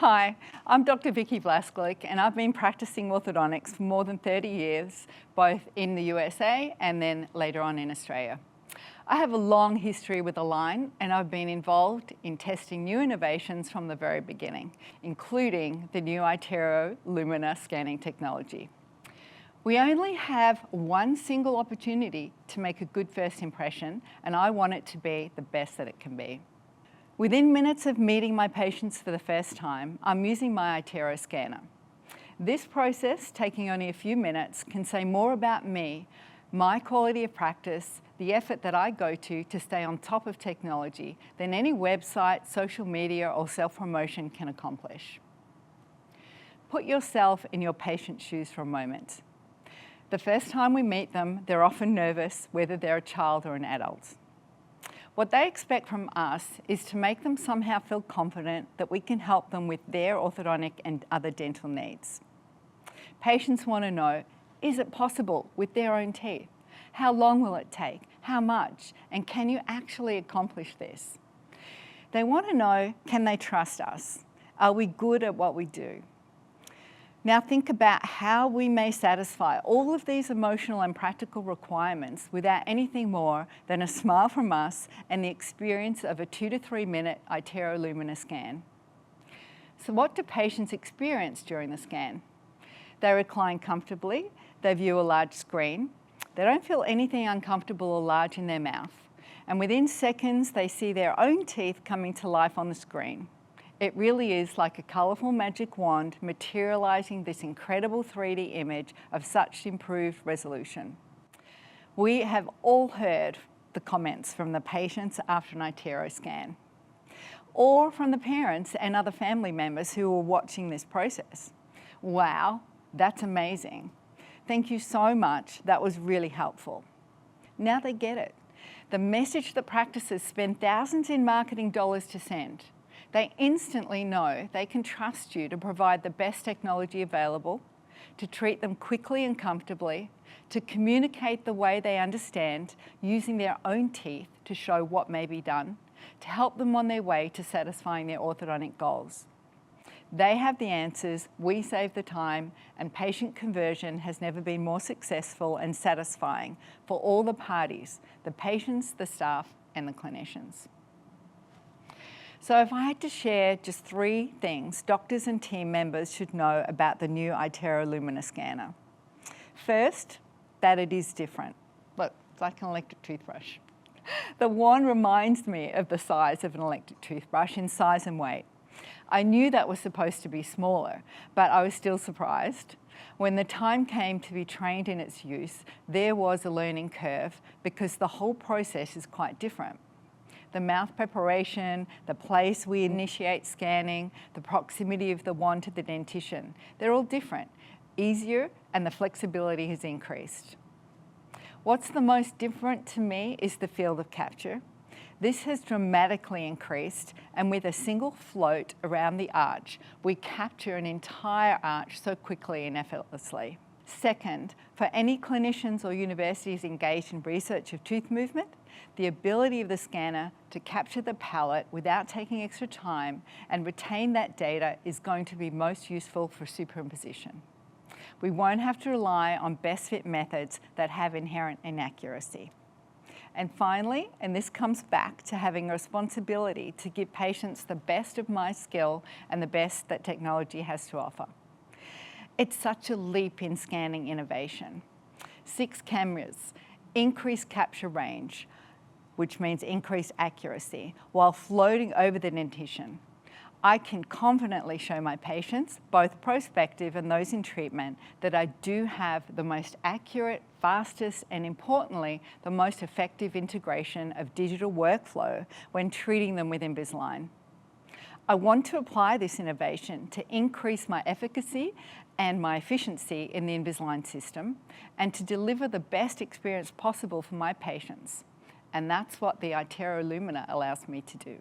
Hi, I'm Dr. Vicky Vlaskalic and I've been practicing orthodontics for more than 30 years, both in the USA and then later on in Australia. I have a long history with Align and I've been involved in testing new innovations from the very beginning, including the new iTero Lumina scanning technology. We only have one single opportunity to make a good first impression, and I want it to be the best that it can be. Within minutes of meeting my patients for the first time, I'm using my iTero scanner. This process, taking only a few minutes, can say more about me, my quality of practice, the effort that I go to stay on top of technology than any website, social media, or self-promotion can accomplish. Put yourself in your patient's shoes for a moment. The first time we meet them, they're often nervous, whether they're a child or an adult. What they expect from us is to make them somehow feel confident that we can help them with their orthodontic and other dental needs. Patients want to know, is it possible with their own teeth? How long will it take? How much? And can you actually accomplish this? They want to know, can they trust us? Are we good at what we do? Now think about how we may satisfy all of these emotional and practical requirements without anything more than a smile from us and the experience of a 2 to 3 minute iTero Lumina scan. So what do patients experience during the scan? They recline comfortably, they view a large screen, they don't feel anything uncomfortable or large in their mouth, and within seconds they see their own teeth coming to life on the screen. It really is like a colourful magic wand materialising this incredible 3D image of such improved resolution. We have all heard the comments from the patients after an iTero scan, or from the parents and other family members who are watching this process. Wow, that's amazing. Thank you so much, that was really helpful. Now they get it. The message that practices spend thousands in marketing dollars to send. They instantly know they can trust you to provide the best technology available, to treat them quickly and comfortably, to communicate the way they understand, using their own teeth to show what may be done, to help them on their way to satisfying their orthodontic goals. They have the answers, we save the time, and patient conversion has never been more successful and satisfying for all the parties, the patients, the staff, and the clinicians. So if I had to share just 3 things doctors and team members should know about the new iTero Lumina scanner. First, that it is different. Look, it's like an electric toothbrush. The wand reminds me of the size of an electric toothbrush in size and weight. I knew that was supposed to be smaller, but I was still surprised. When the time came to be trained in its use, there was a learning curve because the whole process is quite different. The mouth preparation, the place we initiate scanning, the proximity of the wand to the dentition, they're all different, easier, and the flexibility has increased. What's the most different to me is the field of capture. This has dramatically increased, and with a single float around the arch, we capture an entire arch so quickly and effortlessly. Second, for any clinicians or universities engaged in research of tooth movement, the ability of the scanner to capture the palate without taking extra time and retain that data is going to be most useful for superimposition. We won't have to rely on best fit methods that have inherent inaccuracy. And finally, and this comes back to having a responsibility to give patients the best of my skill and the best that technology has to offer. It's such a leap in scanning innovation. 6 cameras, increased capture range, which means increased accuracy, while floating over the dentition. I can confidently show my patients, both prospective and those in treatment, that I do have the most accurate, fastest, and importantly, the most effective integration of digital workflow when treating them with Invisalign. I want to apply this innovation to increase my efficacy and my efficiency in the Invisalign system and to deliver the best experience possible for my patients. And that's what the iTero Lumina allows me to do.